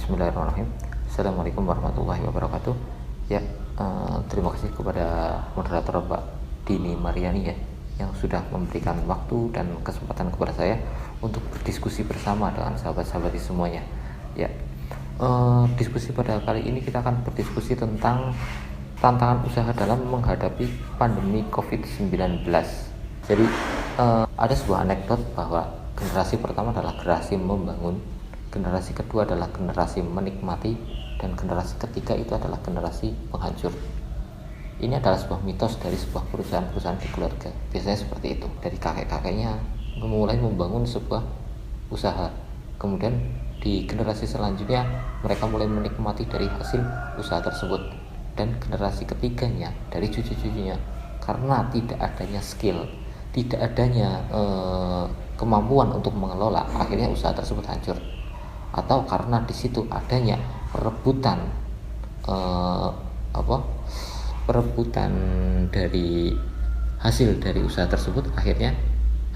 Bismillahirrahmanirrahim. Assalamualaikum warahmatullahi wabarakatuh. Ya, terima kasih kepada moderator Mbak Dini Mariani ya, yang sudah memberikan waktu dan kesempatan kepada saya untuk berdiskusi bersama dengan sahabat-sahabat di semuanya. Ya, diskusi pada kali ini kita akan berdiskusi tentang tantangan usaha dalam menghadapi pandemi COVID-19. Jadi ada sebuah anekdot bahwa generasi pertama adalah generasi membangun, generasi kedua adalah generasi menikmati, dan generasi ketiga itu adalah generasi penghancur. Ini adalah sebuah mitos dari sebuah perusahaan-perusahaan di keluarga. Biasanya seperti itu. Dari kakek-kakeknya memulai membangun sebuah usaha, kemudian di generasi selanjutnya mereka mulai menikmati dari hasil usaha tersebut, dan generasi ketiganya dari cucu-cucunya, karena tidak adanya skill, tidak adanya kemampuan untuk mengelola, akhirnya usaha tersebut hancur. Atau karena di situ adanya perebutan perebutan dari hasil dari usaha tersebut, akhirnya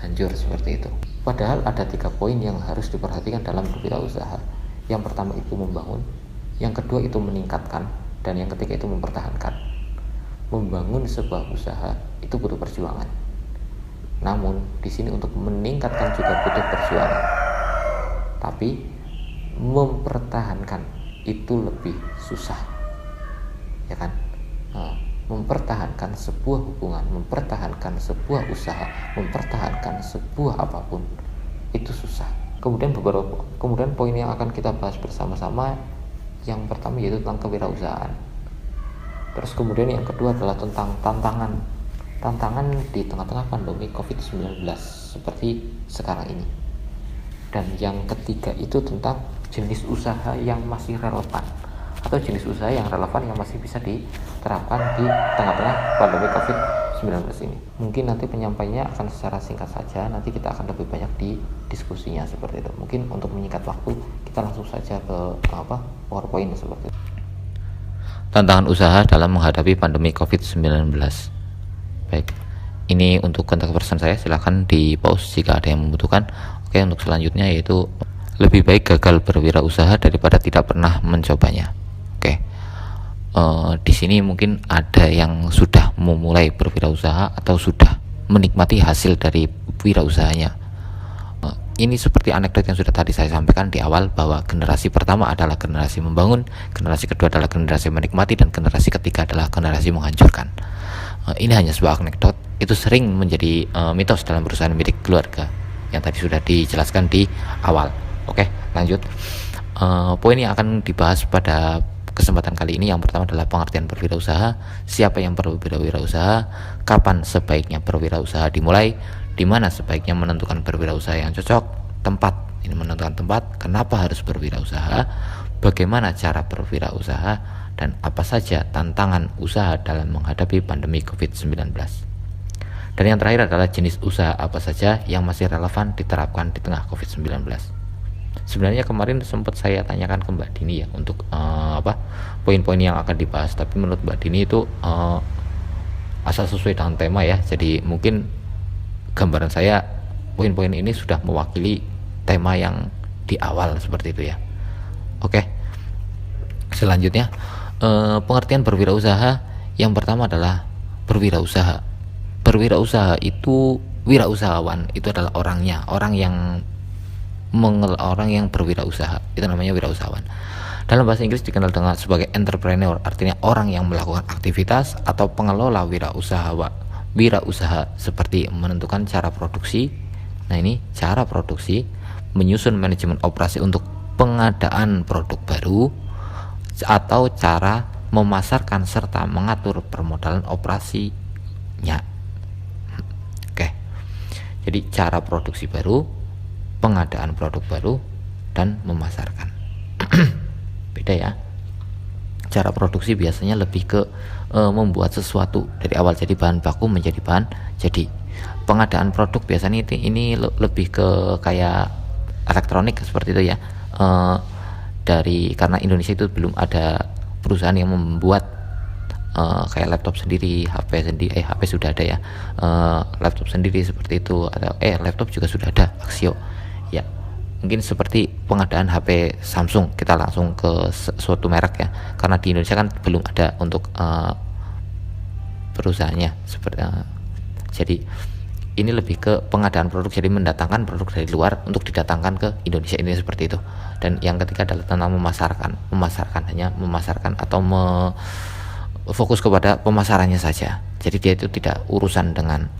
hancur seperti itu. Padahal ada 3 poin yang harus diperhatikan dalam berwirausaha. Yang pertama itu membangun, yang kedua itu meningkatkan, dan yang ketiga itu mempertahankan. Membangun sebuah usaha itu butuh perjuangan. Namun di sini untuk meningkatkan juga butuh perjuangan. Tapi mempertahankan itu lebih susah, ya kan? Mempertahankan sebuah hubungan, mempertahankan sebuah usaha, mempertahankan sebuah apapun itu susah. Kemudian poin yang akan kita bahas bersama-sama, yang pertama yaitu tentang kewirausahaan. Terus kemudian yang kedua adalah tentang tantangan di tengah-tengah pandemi COVID-19 seperti sekarang ini. Dan yang ketiga itu tentang jenis usaha yang masih relevan, atau jenis usaha yang relevan yang masih bisa diterapkan di tengah-tengah pandemi COVID-19 ini. Mungkin nanti penyampaiannya akan secara singkat saja, nanti kita akan lebih banyak di diskusinya seperti itu. Mungkin untuk menyingkat waktu, kita langsung saja ke PowerPoint seperti itu. Tantangan usaha dalam menghadapi pandemi COVID-19. Baik, ini untuk kontak person saya, silahkan di pause jika ada yang membutuhkan. Oke, untuk selanjutnya yaitu lebih baik gagal berwirausaha daripada tidak pernah mencobanya. Oke, di sini mungkin ada yang sudah memulai berwirausaha atau sudah menikmati hasil dari wirausahanya. Ini seperti anekdot yang sudah tadi saya sampaikan di awal, bahwa generasi pertama adalah generasi membangun, generasi kedua adalah generasi menikmati, dan generasi ketiga adalah generasi menghancurkan. Ini hanya sebuah anekdot, itu sering menjadi mitos dalam perusahaan milik keluarga yang tadi sudah dijelaskan di awal. Oke, lanjut. Poin yang akan dibahas pada kesempatan kali ini, yang pertama adalah pengertian berwirausaha, siapa yang perlu berwirausaha, kapan sebaiknya berwirausaha dimulai, di mana sebaiknya menentukan berwirausaha yang cocok, tempat, ini menentukan tempat, kenapa harus berwirausaha, bagaimana cara berwirausaha, dan apa saja tantangan usaha dalam menghadapi pandemi COVID-19. Dan yang terakhir adalah jenis usaha apa saja yang masih relevan diterapkan di tengah COVID-19. Sebenarnya kemarin sempat saya tanyakan ke Mbak Dini ya untuk poin-poin yang akan dibahas, tapi menurut Mbak Dini itu asal sesuai dengan tema ya. Jadi mungkin gambaran saya poin-poin ini sudah mewakili tema yang di awal seperti itu ya. Oke, selanjutnya pengertian berwirausaha. Yang pertama adalah berwirausaha. Berwirausaha itu, wirausahawan itu adalah orangnya, orang yang berwirausaha, itu namanya wirausahawan. Dalam bahasa Inggris dikenal dengan sebagai entrepreneur, artinya orang yang melakukan aktivitas atau pengelola wirausaha seperti menentukan cara produksi. Nah, ini cara produksi, menyusun manajemen operasi untuk pengadaan produk baru, atau cara memasarkan serta mengatur permodalan operasinya. Oke. Jadi cara produksi baru, pengadaan produk baru, dan memasarkan. Beda ya. Cara produksi biasanya lebih ke membuat sesuatu dari awal, jadi bahan baku menjadi bahan jadi. Pengadaan produk biasanya ini lebih ke kayak elektronik seperti itu ya. Karena Indonesia itu belum ada perusahaan yang membuat kayak laptop sendiri, HP sudah ada ya, laptop sendiri seperti itu, atau laptop juga sudah ada, Axio ya. mungkin seperti pengadaan HP Samsung, kita langsung ke suatu merek ya, karena di Indonesia kan belum ada untuk perusahaannya seperti jadi ini lebih ke pengadaan produk, jadi mendatangkan produk dari luar untuk didatangkan ke Indonesia, ini seperti itu. Dan yang ketiga adalah tentang memasarkan hanya memasarkan atau fokus kepada pemasarannya saja, jadi dia itu tidak urusan dengan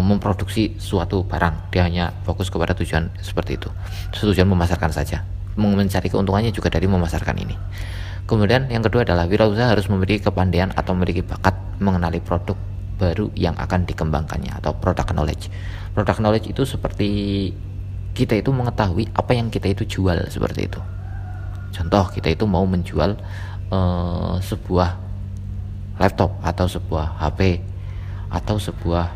memproduksi suatu barang, dia hanya fokus kepada tujuan seperti itu, tujuan memasarkan saja, mencari keuntungannya juga dari memasarkan ini. Kemudian yang kedua adalah wirausaha harus memiliki kepandaian atau memiliki bakat mengenali produk baru yang akan dikembangkannya, atau product knowledge. Product knowledge itu seperti kita itu mengetahui apa yang kita itu jual, seperti itu. Contoh, kita itu mau menjual sebuah laptop atau sebuah HP atau sebuah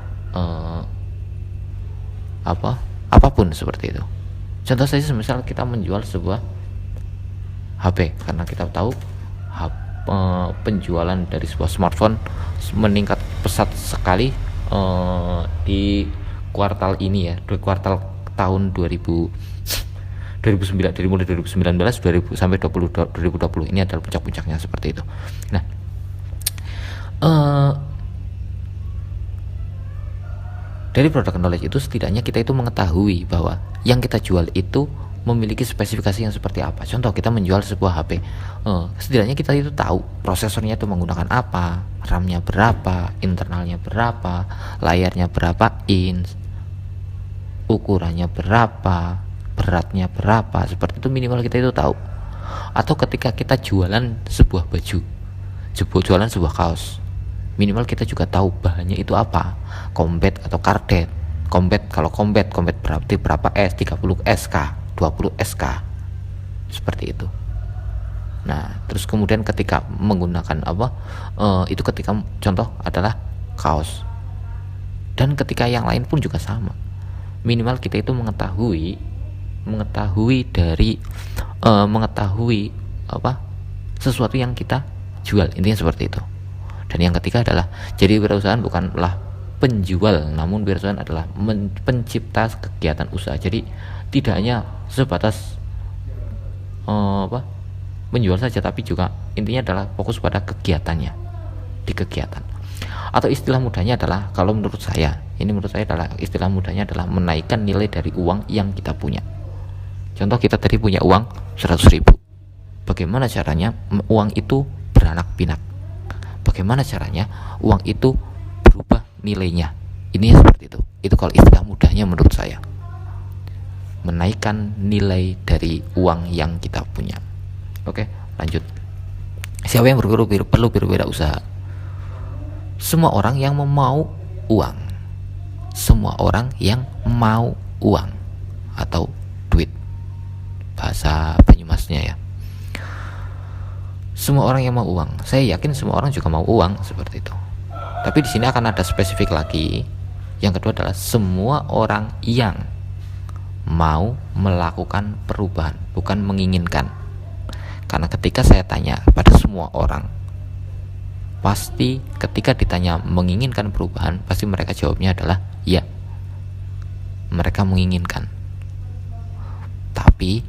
apapun seperti itu. Contoh saja misal kita menjual sebuah HP, karena kita tahu penjualan dari sebuah smartphone meningkat pesat sekali di kuartal ini ya, di kuartal tahun 2009, dari mulai 2019 sampai 2020 ini adalah puncak-puncaknya seperti itu. Nah, dari product knowledge itu setidaknya kita itu mengetahui bahwa yang kita jual itu memiliki spesifikasi yang seperti apa. Contoh, kita menjual sebuah HP, setidaknya kita itu tahu prosesornya itu menggunakan apa, RAM-nya berapa, internalnya berapa, layarnya berapa inch, ukurannya berapa, beratnya berapa, seperti itu minimal kita itu tahu. Atau ketika kita jualan sebuah baju, jualan sebuah kaos, minimal kita juga tahu bahannya itu apa, combat atau kardet. Kalau combat berarti berapa S, 30 SK, 20 SK, seperti itu. Nah, terus kemudian ketika menggunakan itu ketika contoh adalah kaos, dan ketika yang lain pun juga sama, minimal kita itu mengetahui sesuatu yang kita jual, intinya seperti itu. Dan yang ketiga adalah, jadi wirausahaan bukanlah penjual, namun wirausahaan adalah pencipta kegiatan usaha. Jadi tidak hanya sebatas menjual saja, tapi juga intinya adalah fokus pada kegiatannya, di kegiatan. Atau istilah mudahnya adalah, kalau menurut saya adalah istilah mudahnya adalah menaikkan nilai dari uang yang kita punya. Contoh, kita tadi punya uang 100.000. Bagaimana caranya uang itu beranak pinak? Bagaimana caranya uang itu berubah nilainya? Ini seperti itu. Itu kalau istilah mudahnya menurut saya. Menaikkan nilai dari uang yang kita punya. Oke, lanjut. Siapa yang perlu berwirausaha? Semua orang yang mau uang. Semua orang yang mau uang atau duit, bahasa Banyumasnya ya. Semua orang yang mau uang. Saya yakin semua orang juga mau uang, seperti itu. Tapi di sini akan ada spesifik lagi. Yang kedua adalah semua orang yang mau melakukan perubahan, bukan menginginkan. Karena ketika saya tanya pada semua orang, pasti ketika ditanya menginginkan perubahan, pasti mereka jawabnya adalah ya, mereka menginginkan. Tapi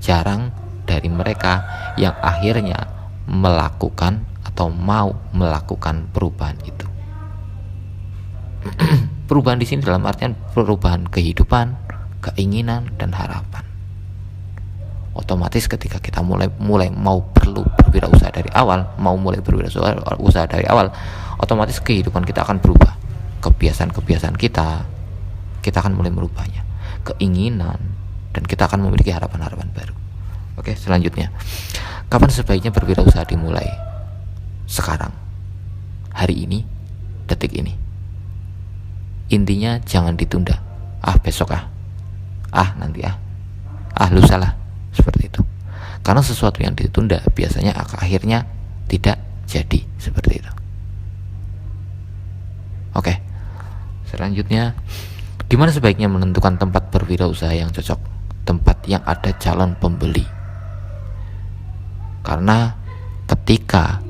jarang dari mereka yang akhirnya melakukan atau mau melakukan perubahan itu. Perubahan di sini dalam artian perubahan kehidupan, keinginan, dan harapan. Otomatis ketika kita mulai perlu berwirausaha dari awal, otomatis kehidupan kita akan berubah. Kebiasaan-kebiasaan kita akan mulai merubahnya. Keinginan, dan kita akan memiliki harapan-harapan baru. Oke, selanjutnya, kapan sebaiknya berwirausaha dimulai? Sekarang, hari ini, detik ini. Intinya jangan ditunda. Besok nanti lusa lah, seperti itu. Karena sesuatu yang ditunda biasanya akhirnya tidak jadi, seperti itu. Oke, selanjutnya, gimana sebaiknya menentukan tempat berwirausaha yang cocok, tempat yang ada calon pembeli? Karena ketika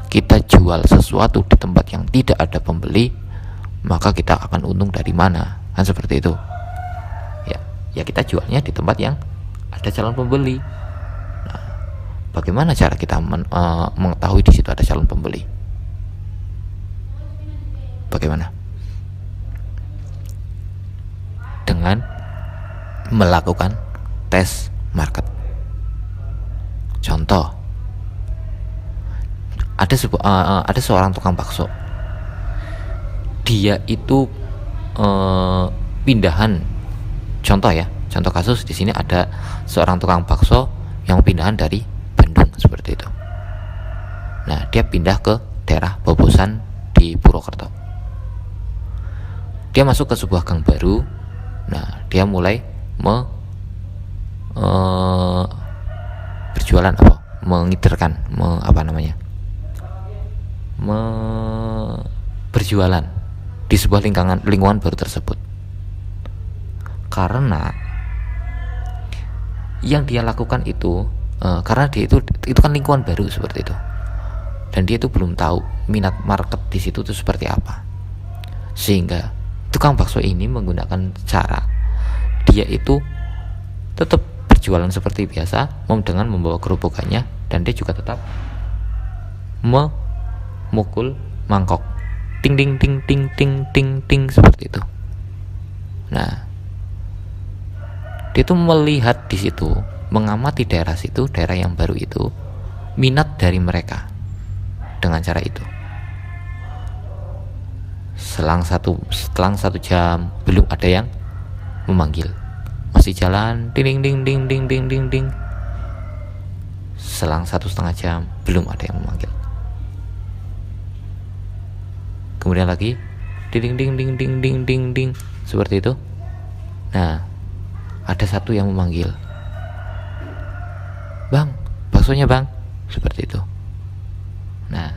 kita jual sesuatu di tempat yang tidak ada pembeli, maka kita akan untung dari mana? Kan seperti itu. Ya. ya kita jualnya di tempat yang ada calon pembeli. Nah, bagaimana cara kita mengetahui di situ ada calon pembeli? Bagaimana? Dengan melakukan tes market. Contoh, ada seorang tukang bakso. Dia itu pindahan. Contoh kasus di sini ada seorang tukang bakso yang pindahan dari Bandung seperti itu. Nah, dia pindah ke daerah Bobosan di Purwokerto. Dia masuk ke sebuah gang baru. Nah, dia mulai berjualan berjualan di sebuah lingkungan baru tersebut. Karena yang dia lakukan itu karena dia itu kan lingkungan baru seperti itu, dan dia itu belum tahu minat market di situ itu seperti apa, sehingga tukang bakso ini menggunakan cara dia itu tetap berjualan seperti biasa dengan membawa gerobokannya, dan dia juga tetap memukul mangkok ting ting ting ting ting ting ting seperti itu. Nah, dia tuh melihat di situ, mengamati daerah situ, daerah yang baru itu, minat dari mereka dengan cara itu. Selang satu jam belum ada yang memanggil, masih jalan ding ding ding ding ding ding ding. Selang 1,5 jam belum ada yang memanggil. Kemudian lagi ding ding ding ding ding ding ding seperti itu. Nah, ada satu yang memanggil, "Bang, baksonya bang," seperti itu. Nah,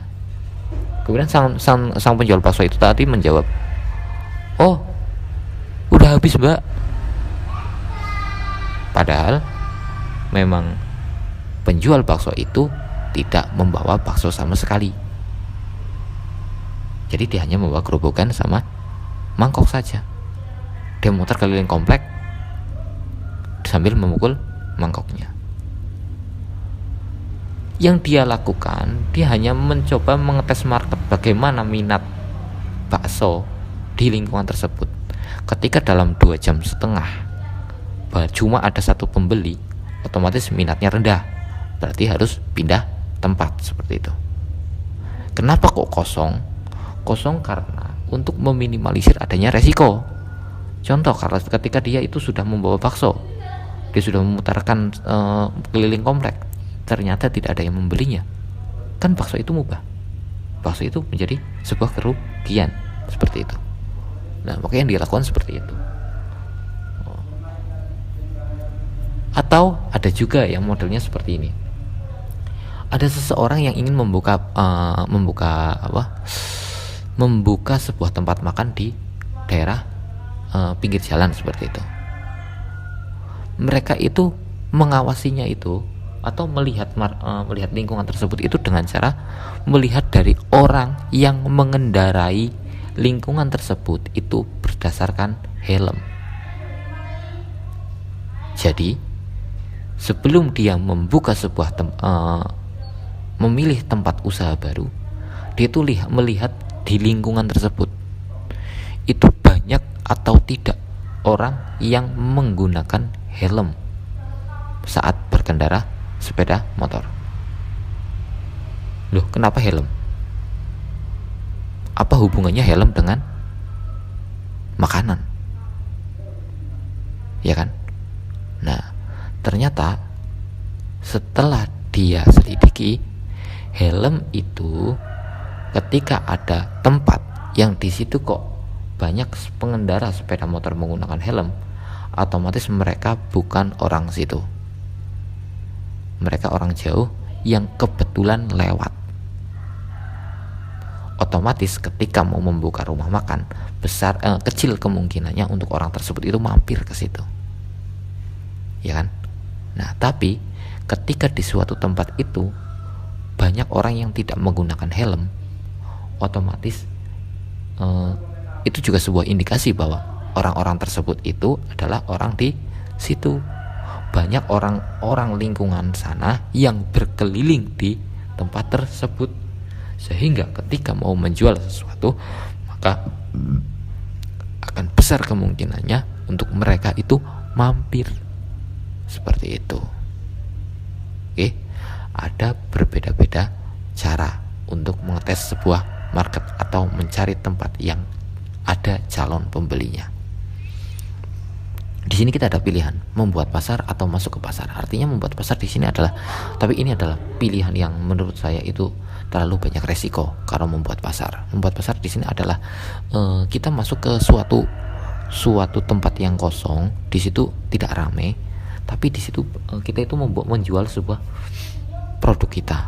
kemudian sang penjual bakso itu tadi menjawab, "Oh, udah habis mbak." Padahal memang penjual bakso itu tidak membawa bakso sama sekali. Jadi dia hanya membawa gerobokan sama mangkok saja. Dia muter keliling komplek sambil memukul mangkoknya. Yang dia lakukan, dia hanya mencoba mengetes market bagaimana minat bakso di lingkungan tersebut. Ketika dalam 2,5 jam cuma ada satu pembeli, otomatis minatnya rendah, berarti harus pindah tempat seperti itu. Kenapa kok kosong? Kosong karena untuk meminimalisir adanya resiko. Contoh, karena ketika dia itu sudah membawa bakso, dia sudah memutarkan keliling komplek, ternyata tidak ada yang membelinya, kan bakso itu mubah, bakso itu menjadi sebuah kerugian seperti itu. Nah, makanya yang dilakukan seperti itu. Atau ada juga yang modelnya seperti ini. Ada seseorang yang ingin membuka sebuah tempat makan di daerah pinggir jalan seperti itu. Mereka itu mengawasinya itu atau melihat lingkungan tersebut itu dengan cara melihat dari orang yang mengendarai lingkungan tersebut itu berdasarkan helm. Jadi sebelum dia membuka memilih tempat usaha baru, dia itu melihat di lingkungan tersebut itu banyak atau tidak orang yang menggunakan helm saat berkendara sepeda motor. Loh, kenapa helm? Apa hubungannya helm dengan makanan? Ya kan? Nah, ternyata setelah dia selidiki, helm itu ketika ada tempat yang di situ kok banyak pengendara sepeda motor menggunakan helm, otomatis mereka bukan orang situ. Mereka orang jauh yang kebetulan lewat. Otomatis ketika mau membuka rumah makan, kecil kemungkinannya untuk orang tersebut itu mampir ke situ. Ya kan? Nah, tapi ketika di suatu tempat itu banyak orang yang tidak menggunakan helm, otomatis itu juga sebuah indikasi bahwa orang-orang tersebut itu adalah orang di situ. Banyak orang-orang lingkungan sana yang berkeliling di tempat tersebut, sehingga ketika mau menjual sesuatu maka akan besar kemungkinannya untuk mereka itu mampir. Seperti itu. Oke, ada berbeda-beda cara untuk mengetes sebuah market atau mencari tempat yang ada calon pembelinya. Di sini kita ada pilihan membuat pasar atau masuk ke pasar. Artinya membuat pasar di sini adalah, tapi ini adalah pilihan yang menurut saya itu terlalu banyak resiko. Kalau membuat pasar di sini adalah kita masuk ke suatu tempat yang kosong. Di situ tidak ramai, tapi di situ kita itu menjual sebuah produk kita.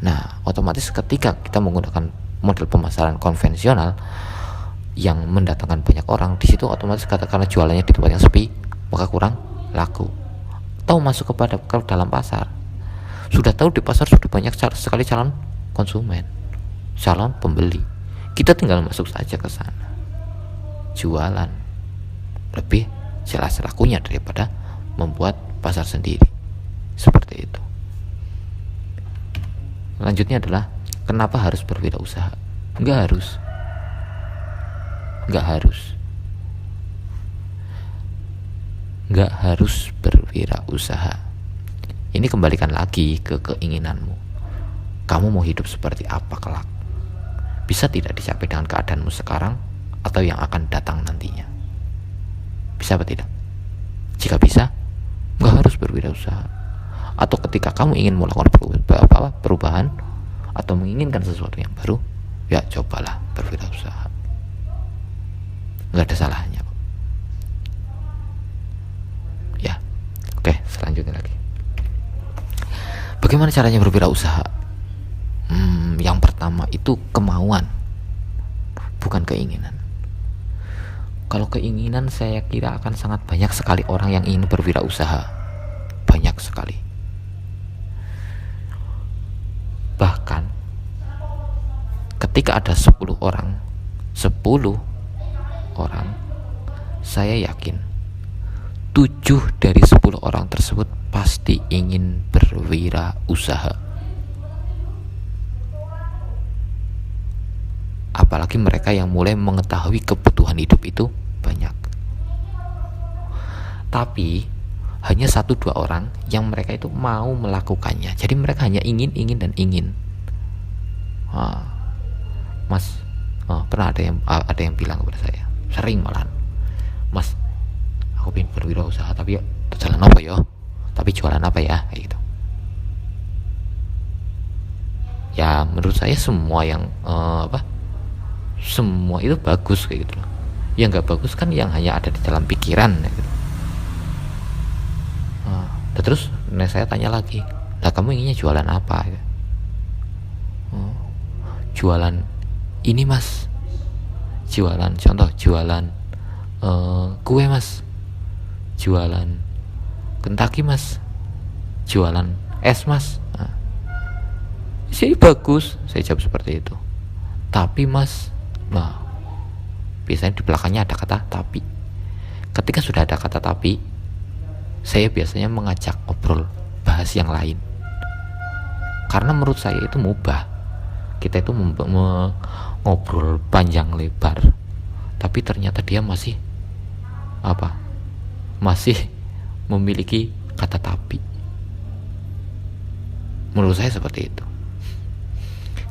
Nah, otomatis ketika kita menggunakan model pemasaran konvensional yang mendatangkan banyak orang, di situ otomatis karena jualannya di tempat yang sepi, maka kurang laku. Atau masuk ke dalam pasar, sudah tahu di pasar sudah banyak sekali calon konsumen, calon pembeli, kita tinggal masuk saja ke sana, jualan, lebih jelas lakunya daripada membuat pasar sendiri. Seperti itu. Lanjutnya adalah kenapa harus berwirausaha? Enggak harus berwirausaha. Ini kembalikan lagi ke keinginanmu. Kamu mau hidup seperti apa kelak? Bisa tidak dicapai dengan keadaanmu sekarang atau yang akan datang nantinya? Bisa apa tidak? Jika bisa, nggak harus berwirausaha. Atau ketika kamu ingin melakukan perubahan atau menginginkan sesuatu yang baru, ya cobalah berwirausaha. Nggak ada salahnya. Ya, oke, selanjutnya lagi. Bagaimana caranya berwirausaha? Yang pertama itu kemauan, bukan keinginan. Kalau keinginan, saya kira akan sangat banyak sekali orang yang ingin berwirausaha. Banyak sekali. Bahkan ketika ada 10 orang, saya yakin 7 dari 10 orang tersebut pasti ingin berwirausaha. Apalagi mereka yang mulai mengetahui kebutuhan hidup itu banyak. Tapi hanya 1-2 orang yang mereka itu mau melakukannya. Jadi mereka hanya ingin dan ingin. Mas, pernah ada yang bilang kepada saya, sering malahan, Mas, aku pengen berwirausaha tapi jalan apa ya? Tapi jualan apa ya? Kayak gitu. Ya menurut saya semua yang semua itu bagus kayak gitu loh. Yang nggak bagus kan yang hanya ada di dalam pikiran kayak gitu. Terus saya tanya lagi, lah kamu inginnya jualan apa? Jualan ini Mas, jualan kue Mas, jualan Kentucky Mas, jualan es Mas. Sih bagus, saya jawab seperti itu. Tapi Mas, biasanya di belakangnya ada kata tapi. Ketika sudah ada kata tapi, saya biasanya mengajak ngobrol, bahas yang lain. Karena menurut saya itu mubah. Kita itu ngobrol panjang lebar, tapi ternyata dia masih memiliki kata tapi. Menurut saya seperti itu.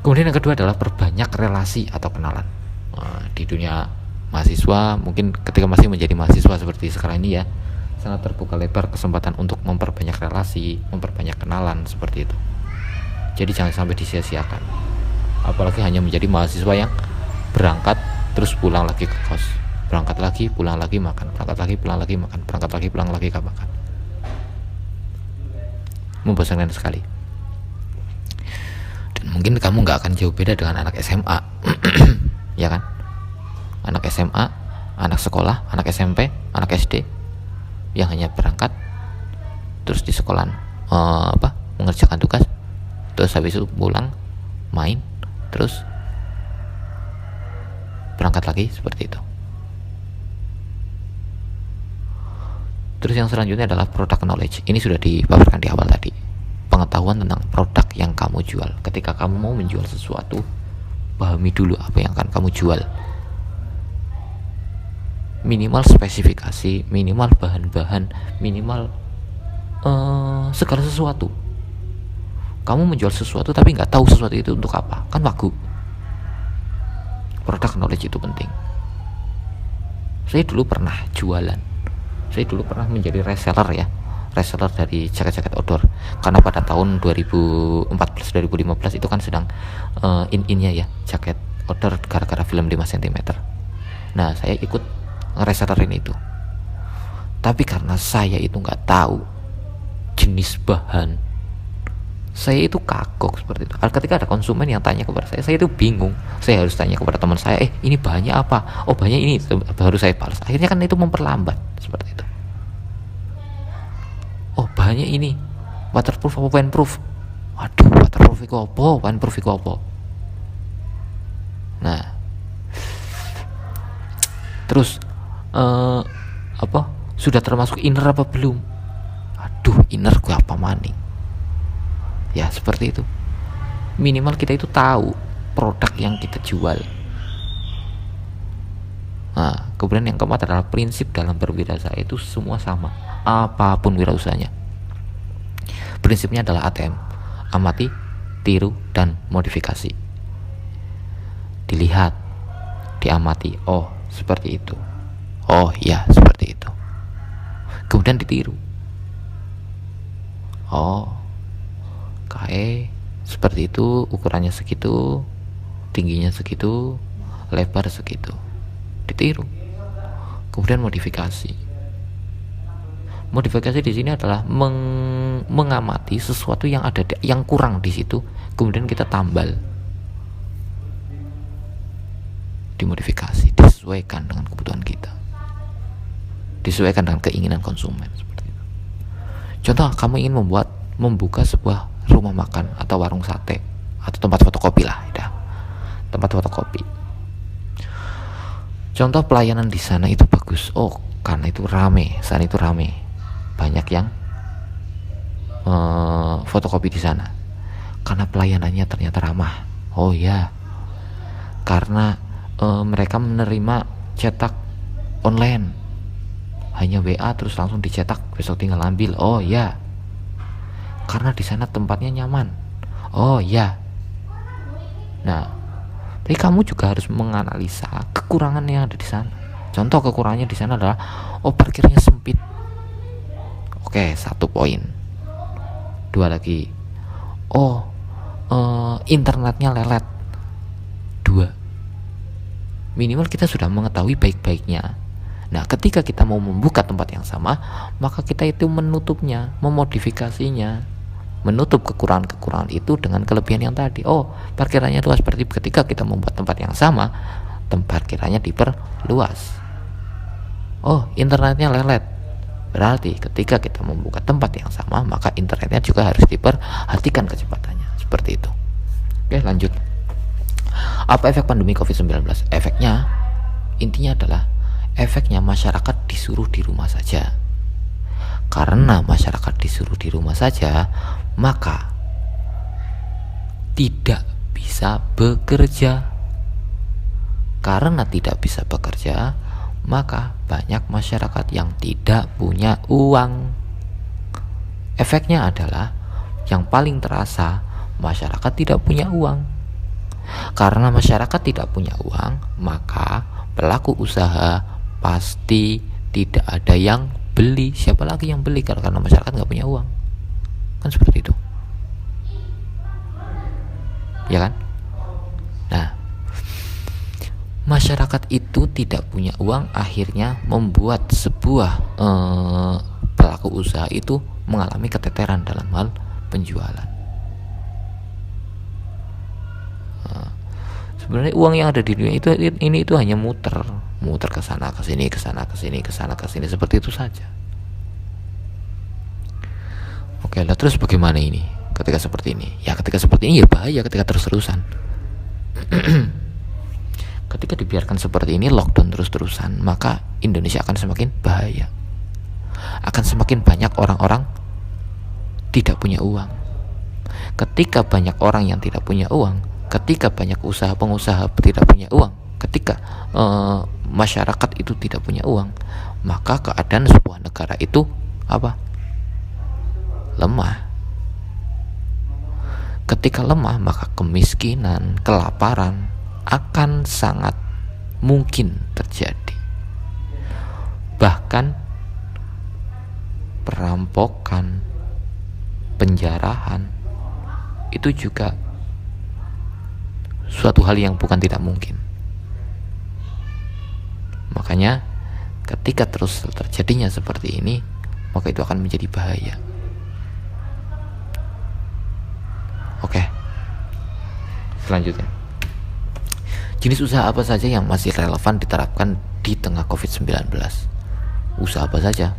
Kemudian yang kedua adalah perbanyak relasi atau kenalan. Di dunia mahasiswa, mungkin ketika masih menjadi mahasiswa seperti sekarang ini ya, sangat terbuka lebar kesempatan untuk memperbanyak relasi, memperbanyak kenalan seperti itu. Jadi jangan sampai disia-siakan. Apalagi hanya menjadi mahasiswa yang berangkat terus pulang lagi ke kos, berangkat lagi pulang lagi makan, berangkat lagi pulang lagi makan, berangkat lagi pulang lagi makan. Membosankan sekali. Dan mungkin kamu nggak akan jauh beda dengan anak SMA, ya kan? Anak SMA, anak sekolah, anak SMP, anak SD yang hanya berangkat terus di sekolahan mengerjakan tugas, terus habis itu pulang main, terus berangkat lagi seperti itu. Terus yang selanjutnya adalah product knowledge. Ini sudah dipaparkan di awal tadi. Pengetahuan tentang produk yang kamu jual. Ketika kamu mau menjual sesuatu, pahami dulu apa yang akan kamu jual. Minimal spesifikasi, minimal bahan-bahan, minimal segala sesuatu. Kamu menjual sesuatu tapi nggak tahu sesuatu itu untuk apa, kan wagu. Product knowledge itu penting. Saya dulu pernah jualan. Saya dulu pernah menjadi reseller ya, reseller dari jaket-jaket outdoor. Karena pada tahun 2014-2015 itu kan sedang in-innya ya jaket outdoor gara-gara film 5 cm. Nah, saya ikut resellerin itu. Tapi karena saya itu nggak tahu jenis bahan, saya itu kagok seperti itu. Ketika ada konsumen yang tanya kepada saya itu bingung. Saya harus tanya kepada teman saya, ini bahannya apa? Oh, bahannya ini, baru saya balas. Akhirnya kan itu memperlambat seperti itu. Oh, bahannya ini, waterproof apa windproof? Waduh, waterproof itu apa? Windproof itu apa? Nah, terus sudah termasuk inner apa belum? Aduh, inner gue apa maning? Ya seperti itu. Minimal kita itu tahu produk yang kita jual. Nah, kemudian yang keempat adalah prinsip dalam berwirausaha itu semua sama, apapun wirausahanya. Prinsipnya adalah ATM, amati, tiru, dan modifikasi. Dilihat, diamati, oh seperti itu, oh ya seperti itu. Kemudian ditiru, oh kae seperti itu, ukurannya segitu, tingginya segitu, lebar segitu. Ditiru. Kemudian modifikasi. Modifikasi di sini adalah mengamati sesuatu yang ada yang kurang di situ, kemudian kita tambal. Dimodifikasi, disesuaikan dengan kebutuhan kita. Disesuaikan dengan keinginan konsumen seperti itu. Contoh, kamu ingin membuka sebuah rumah makan atau warung sate atau tempat fotokopi lah, ya. Tempat fotokopi. Contoh pelayanan di sana itu bagus. Oh, karena itu rame, saat itu rame, banyak yang fotokopi di sana. Karena pelayanannya ternyata ramah. Oh ya, karena mereka menerima cetak online, hanya WA terus langsung dicetak, besok tinggal ambil. Oh ya, karena di sana tempatnya nyaman. Oh ya. Nah, tapi kamu juga harus menganalisa kekurangan yang ada di sana. Contoh kekurangannya di sana adalah, oh parkirnya sempit. Oke, 1 poin. 2 lagi. Oh, internetnya lelet. 2. Minimal kita sudah mengetahui baik-baiknya. Nah, ketika kita mau membuka tempat yang sama, maka kita itu menutupnya, memodifikasinya, menutup kekurangan-kekurangan itu dengan kelebihan yang tadi. Oh, parkirannya luas, seperti ketika kita membuat tempat yang sama, tempat parkirannya diperluas. Oh, internetnya lelet, berarti ketika kita membuka tempat yang sama, maka internetnya juga harus diperhatikan kecepatannya. Seperti itu. Oke, lanjut. Apa efek pandemi COVID-19? Efeknya, intinya adalah efeknya masyarakat disuruh di rumah saja. Karena masyarakat disuruh di rumah saja, maka tidak bisa bekerja. Karena tidak bisa bekerja, maka banyak masyarakat yang tidak punya uang. Efeknya adalah yang paling terasa, masyarakat tidak punya uang. Karena masyarakat tidak punya uang, maka pelaku usaha pasti tidak ada yang beli. Siapa lagi yang beli karena masyarakat nggak punya uang? Kan seperti itu, ya kan? Nah, masyarakat itu tidak punya uang, akhirnya membuat sebuah pelaku usaha itu mengalami keteteran dalam hal penjualan. Sebenarnya uang yang ada di dunia itu hanya muter ke sana ke sini, ke sana ke sini, ke sana ke sini, seperti itu saja. Oke, lah terus bagaimana ini ketika seperti ini? Ya ketika seperti ini ya bahaya ketika terus-terusan. Ketika dibiarkan seperti ini, lockdown terus-terusan, maka Indonesia akan semakin bahaya. akan semakin banyak orang-orang tidak punya uang. Ketika banyak orang yang tidak punya uang, ketika banyak pengusaha tidak punya uang, ketika masyarakat itu tidak punya uang, maka keadaan sebuah negara itu apa? Lemah. Ketika lemah, maka kemiskinan, kelaparan akan sangat mungkin terjadi. Bahkan perampokan, penjarahan itu juga suatu hal yang bukan tidak mungkin. Makanya ketika terus terjadinya seperti ini, maka itu akan menjadi bahaya. Oke. Selanjutnya, jenis usaha apa saja yang masih relevan diterapkan di tengah COVID-19? Usaha apa saja?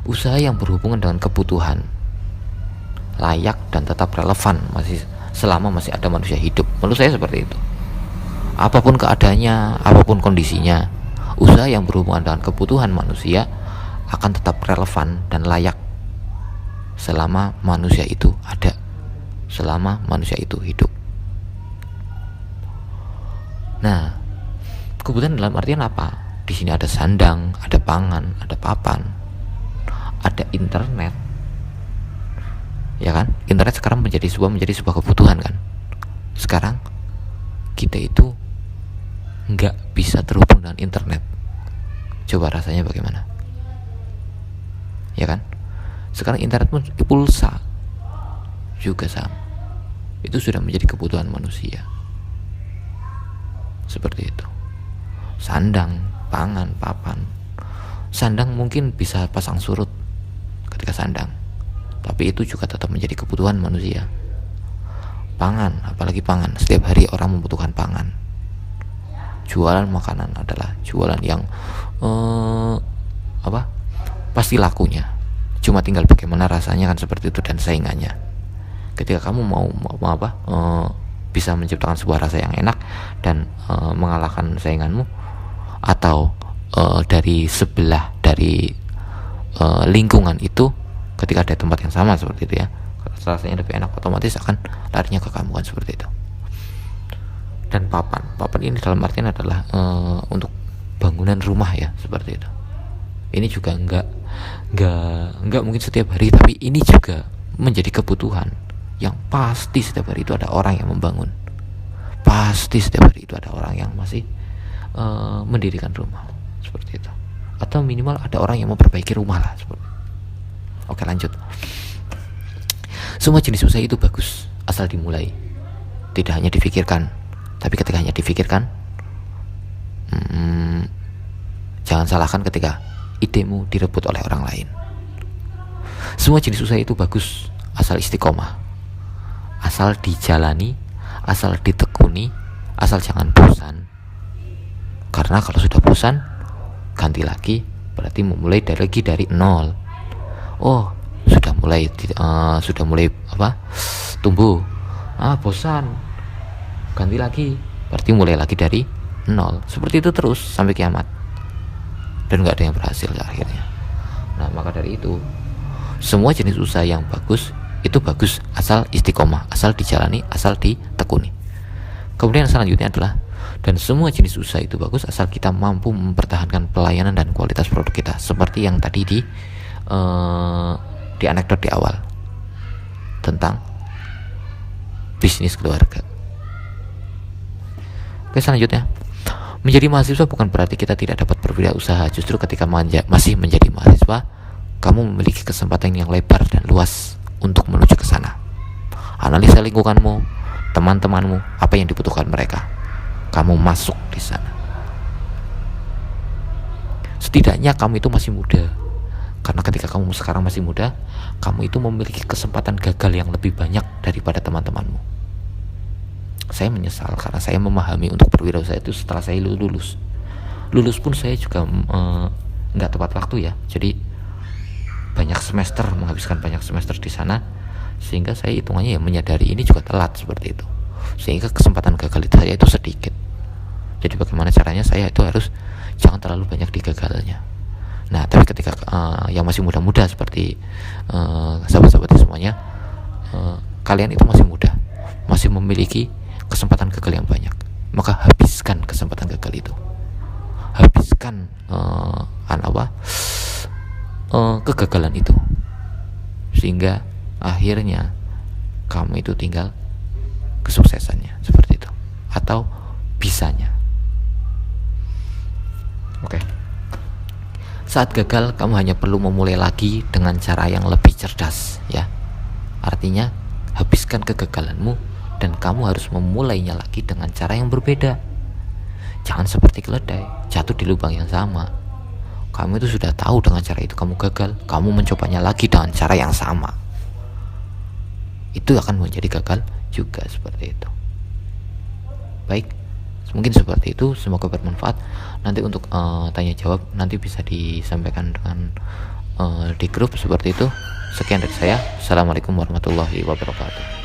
Usaha yang berhubungan dengan kebutuhan, layak dan tetap relevan selama masih ada manusia hidup. Menurut saya seperti itu. Apapun keadaannya, apapun kondisinya, usaha yang berhubungan dengan kebutuhan manusia akan tetap relevan dan layak selama manusia itu ada, selama manusia itu hidup. Nah, kebutuhan dalam artian apa? Di sini ada sandang, ada pangan, ada papan, ada internet. Ya kan? Internet sekarang menjadi sebuah kebutuhan kan. Sekarang kita itu nggak bisa terhubung dengan internet. Coba rasanya bagaimana? Ya kan? Sekarang internet pun pulsa juga sama. Itu sudah menjadi kebutuhan manusia. Seperti itu. Sandang, pangan, papan. Sandang mungkin bisa pasang surut ketika sandang, tapi itu juga tetap menjadi kebutuhan manusia. Pangan, apalagi pangan, setiap hari orang membutuhkan pangan. Jualan makanan adalah jualan yang pasti lakunya. Cuma tinggal bagaimana rasanya kan seperti itu dan saingannya. Ketika kamu mau bisa menciptakan sebuah rasa yang enak dan mengalahkan sainganmu, atau dari sebelah dari lingkungan itu, ketika ada tempat yang sama seperti itu ya, rasanya lebih enak, otomatis akan larinya ke kamu kan seperti itu. Dan papan ini dalam artian adalah untuk bangunan rumah ya, seperti itu. Ini juga enggak mungkin setiap hari, tapi ini juga menjadi kebutuhan yang pasti setiap hari itu ada orang yang membangun. Pasti setiap hari itu ada orang yang masih mendirikan rumah seperti itu, atau minimal ada orang yang memperbaiki rumah lah seperti itu. Oke, lanjut. Semua jenis usaha itu bagus asal dimulai, tidak hanya difikirkan. Tapi ketika hanya difikirkan, jangan salahkan ketika idemu direbut oleh orang lain. Semua jenis usaha itu bagus asal istiqomah, asal dijalani, asal ditekuni, asal jangan bosan. Karena kalau sudah bosan, ganti lagi, berarti memulai dari nol. Oh, sudah mulai tumbuh. Bosan, ganti lagi, berarti mulai lagi dari nol. Seperti itu terus sampai kiamat, dan nggak ada yang berhasil akhirnya. Nah, maka dari itu semua jenis usaha yang bagus itu bagus asal istiqomah, asal dijalani, asal ditekuni. Kemudian selanjutnya adalah, dan semua jenis usaha itu bagus asal kita mampu mempertahankan pelayanan dan kualitas produk kita, seperti yang tadi di anekdot di awal tentang bisnis keluarga. Oke, selanjutnya, menjadi mahasiswa bukan berarti kita tidak dapat berwirausaha. Justru ketika masih menjadi mahasiswa, kamu memiliki kesempatan yang lebar dan luas untuk menuju ke sana. Analisa lingkunganmu, teman-temanmu, apa yang dibutuhkan mereka. Kamu masuk di sana. Setidaknya kamu itu masih muda. Karena ketika kamu sekarang masih muda, kamu itu memiliki kesempatan gagal yang lebih banyak daripada teman-temanmu. Saya menyesal karena saya memahami untuk berwirausaha itu setelah saya lulus. Lulus pun saya juga nggak tepat waktu ya. Jadi menghabiskan banyak semester di sana, sehingga saya hitungannya ya menyadari ini juga telat seperti itu. Sehingga kesempatan gagal saya itu sedikit. Jadi bagaimana caranya saya itu harus jangan terlalu banyak digagalnya. Nah, tapi ketika yang masih muda-muda seperti sahabat-sahabat semuanya, kalian itu masih muda, masih memiliki kesempatan gagal yang banyak, maka habiskan kesempatan gagal itu, habiskan kegagalan itu, sehingga akhirnya kamu itu tinggal kesuksesannya seperti itu, atau bisanya. Oke. Saat gagal, kamu hanya perlu memulai lagi dengan cara yang lebih cerdas, ya. Artinya, habiskan kegagalanmu dan kamu harus memulainya lagi dengan cara yang berbeda. Jangan seperti keledai, jatuh di lubang yang sama. Kamu itu sudah tahu dengan cara itu kamu gagal, kamu mencobanya lagi dengan cara yang sama. Itu akan menjadi gagal juga seperti itu. Baik, mungkin seperti itu, semoga bermanfaat. Nanti untuk tanya jawab nanti bisa disampaikan dengan di grup seperti itu. Sekian dari saya. Assalamualaikum warahmatullahi wabarakatuh.